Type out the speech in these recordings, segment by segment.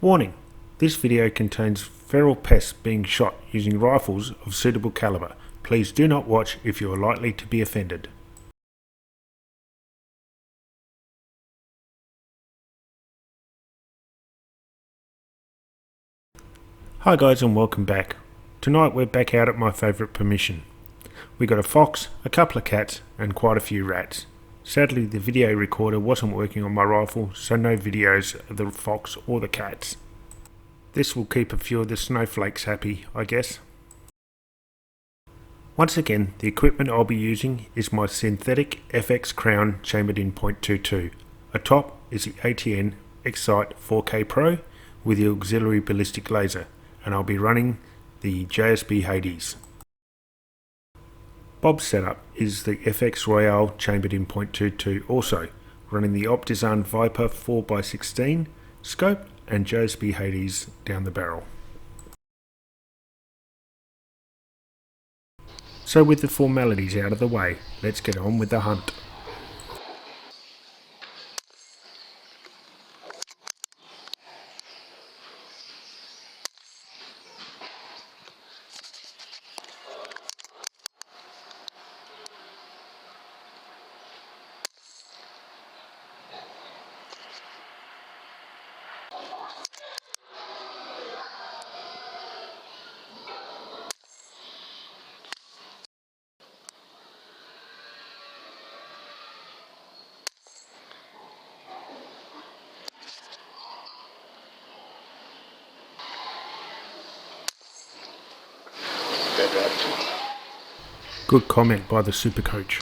Warning: this video contains feral pests being shot using rifles of suitable caliber. Please do not watch if you are likely to be offended. Hi guys and welcome back. Tonight we're back out at my favourite permission. We got a fox, a couple of cats and quite a few rats. Sadly the video recorder wasn't working on my rifle, so no videos of the fox or the cats. This will keep a few of the snowflakes happy, I guess. Once again, the equipment I'll be using is my synthetic FX crown chambered in .22. Atop is the ATN Excite 4K Pro with the auxiliary ballistic laser, and I'll be running the JSB Hades. Bob's setup is the FX Royale chambered in .22 also, running the Optizan Viper 4x16 scope and JSB Hades down the barrel. So with the formalities out of the way, let's get on with the hunt. Good comment by the super coach.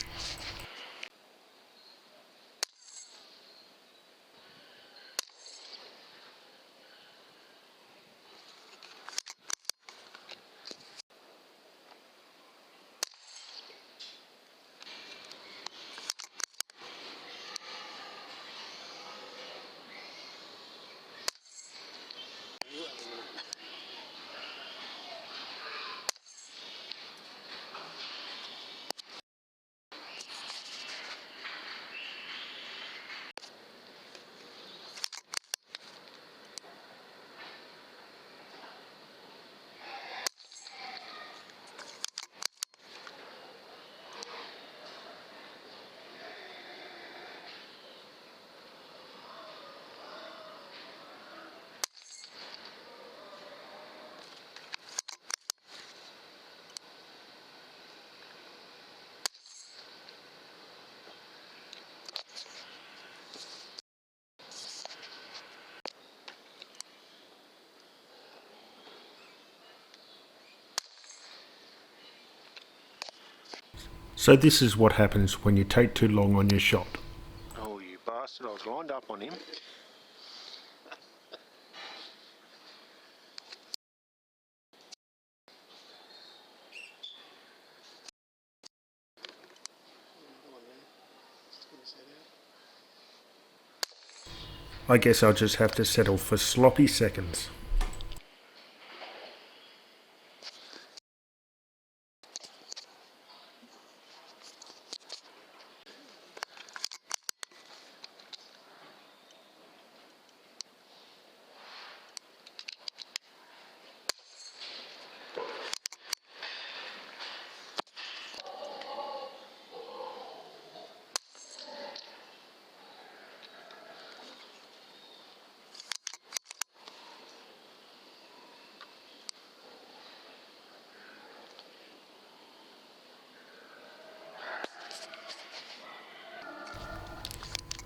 So this is what happens when you take too long on your shot. Oh, you bastard, I was lined up on him. I guess I'll just have to settle for sloppy seconds.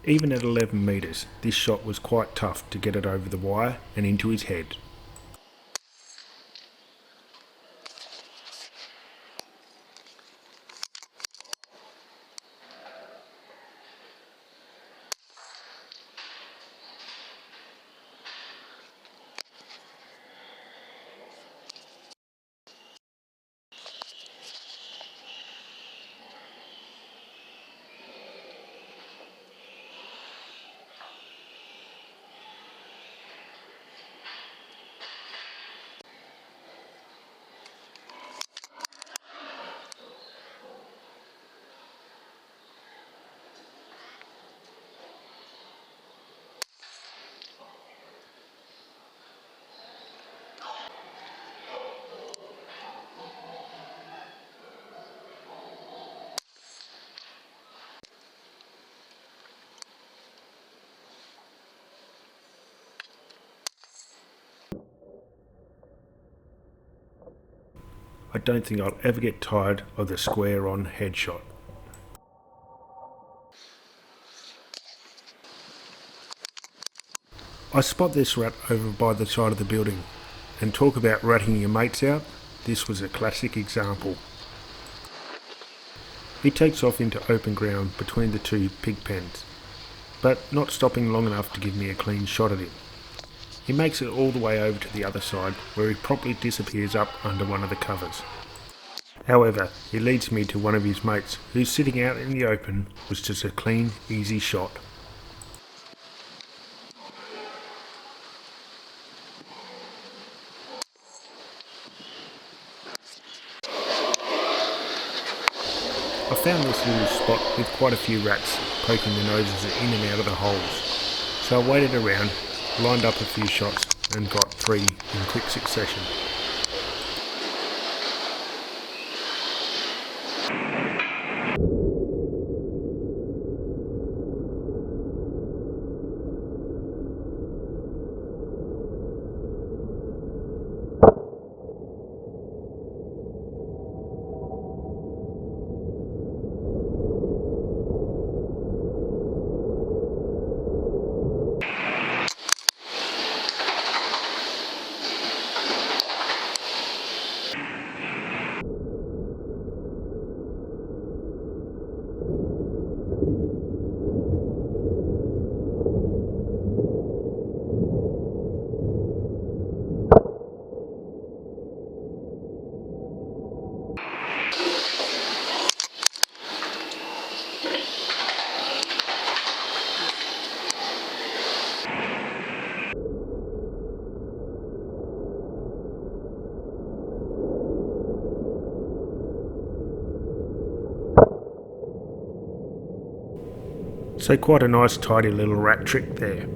Even at 11 metres, this shot was quite tough to get it over the wire and into his head. I don't think I'll ever get tired of the square on headshot. I spot this rat over by the side of the building, and talk about ratting your mates out, this was a classic example. He takes off into open ground between the two pig pens, but not stopping long enough to give me a clean shot at him. He makes it all the way over to the other side, where he promptly disappears up under one of the covers. However, he leads me to one of his mates, who's sitting out in the open, was just a clean, easy shot. I found this little spot with quite a few rats poking their noses in and out of the holes, so I waited around, lined up a few shots and got 3 in quick succession. So quite a nice tidy little rat trick there.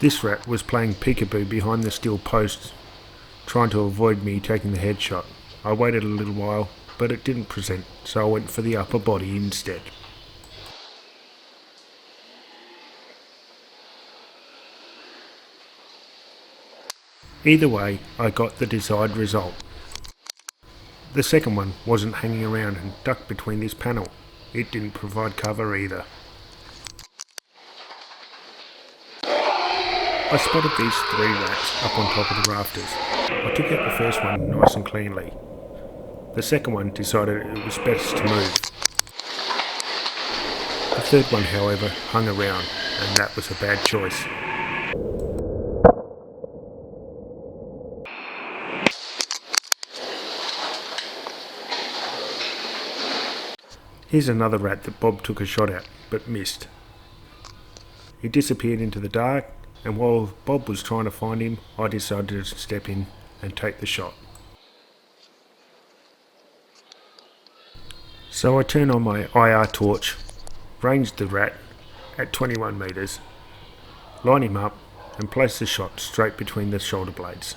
This rat was playing peekaboo behind the steel posts, trying to avoid me taking the headshot. I waited a little while, but it didn't present, so I went for the upper body instead. Either way, I got the desired result. The second one wasn't hanging around and ducked between this panel. It didn't provide cover either. I spotted these 3 rats up on top of the rafters. I took out the first one nice and cleanly. The second one decided it was best to move. The third one, however, hung around, and that was a bad choice. Here's another rat that Bob took a shot at, but missed. He disappeared into the dark, and while Bob was trying to find him, I decided to step in and take the shot. So I turned on my IR torch, ranged the rat at 21 metres, lined him up and placed the shot straight between the shoulder blades.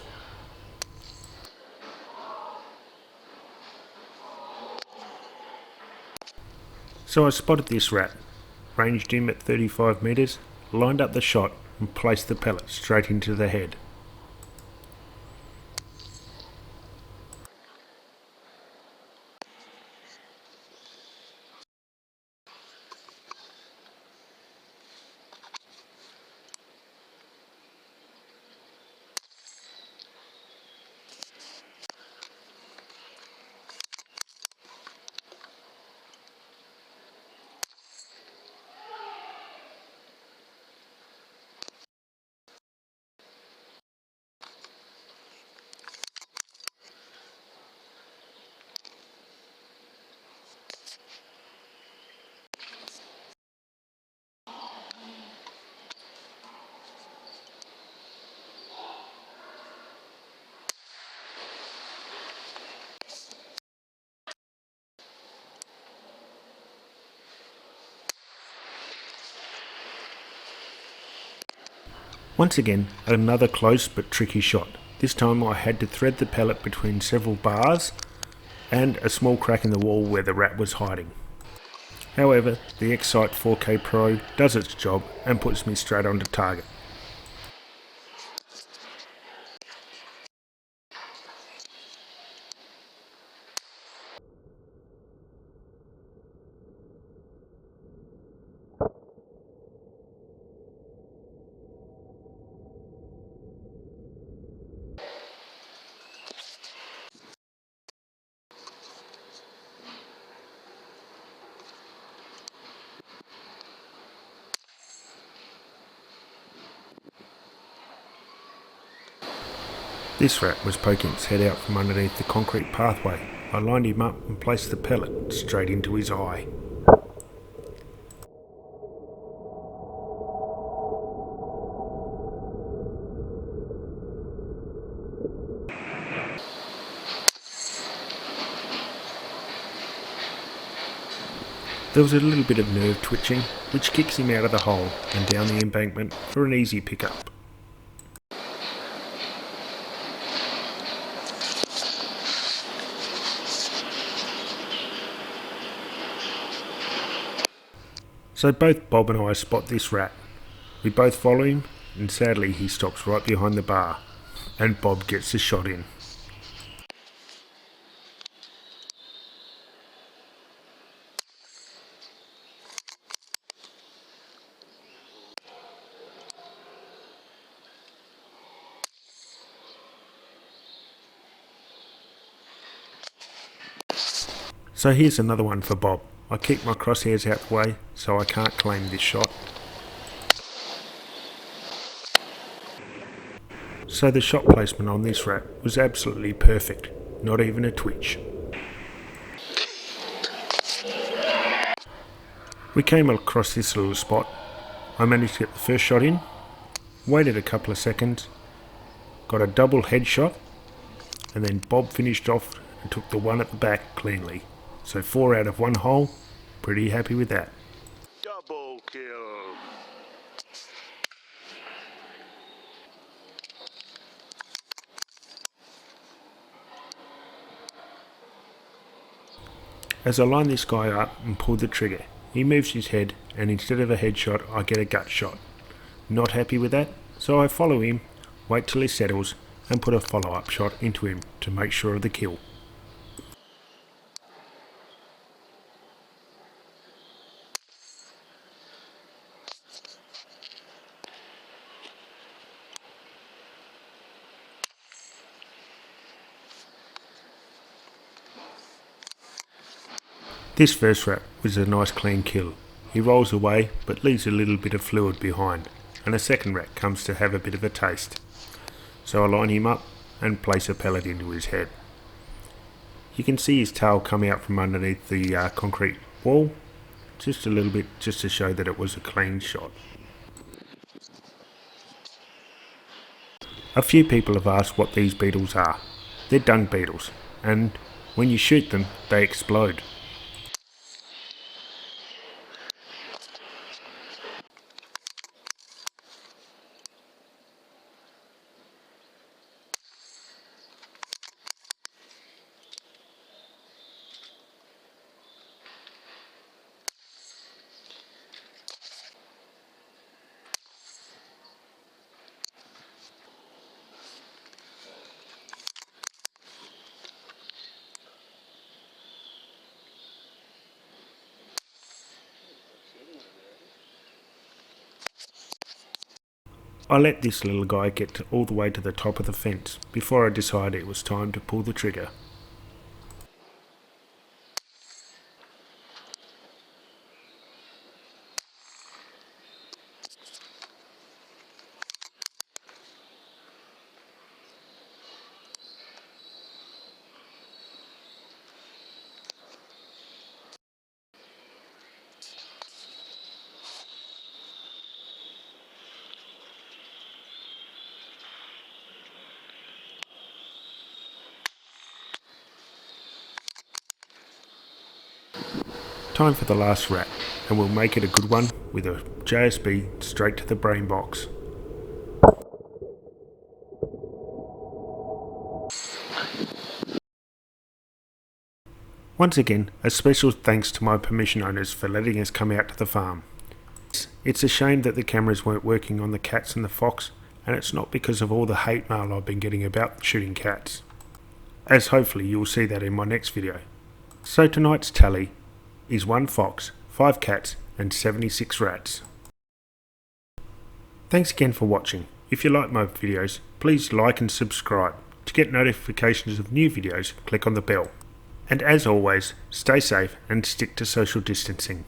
So I spotted this rat, ranged him at 35 metres, lined up the shot and placed the pellet straight into the head. Once again, another close but tricky shot. This time I had to thread the pellet between several bars, and a small crack in the wall where the rat was hiding. However, the X-Sight 4K Pro does its job and puts me straight onto target. This rat was poking its head out from underneath the concrete pathway. I lined him up and placed the pellet straight into his eye. There was a little bit of nerve twitching, which kicks him out of the hole and down the embankment for an easy pickup. So both Bob and I spot this rat. We both follow him, and sadly he stops right behind the bar, and Bob gets the shot in. So here's another one for Bob. I keep my crosshairs out the way so I can't claim this shot. So the shot placement on this rat was absolutely perfect, not even a twitch. We came across this little spot. I managed to get the first shot in, waited a couple of seconds, got a double headshot, and then Bob finished off and took the one at the back cleanly. So 4 out of 1 hole, pretty happy with that. Double kill. As I line this guy up and pull the trigger, he moves his head and instead of a headshot I get a gut shot. Not happy with that, so I follow him, wait till he settles and put a follow-up shot into him to make sure of the kill. This first rat was a nice clean kill. He rolls away but leaves a little bit of fluid behind, and a second rat comes to have a bit of a taste. So I line him up and place a pellet into his head. You can see his tail come out from underneath the concrete wall, just a little bit, just to show that it was a clean shot. A few people have asked what these beetles are. They're dung beetles, and when you shoot them, they explode. I let this little guy get all the way to the top of the fence before I decided it was time to pull the trigger. Time for the last rat, and we'll make it a good one with a JSB straight to the brain box. Once again, a special thanks to my permission owners for letting us come out to the farm. It's a shame that the cameras weren't working on the cats and the fox, and it's not because of all the hate mail I've been getting about shooting cats, as hopefully you'll see that in my next video. So tonight's tally is 1 fox, 5 cats and 76 rats. Thanks again for watching. If you like my videos, please like and subscribe. To get notifications of new videos, click on the bell. And as always, stay safe and stick to social distancing.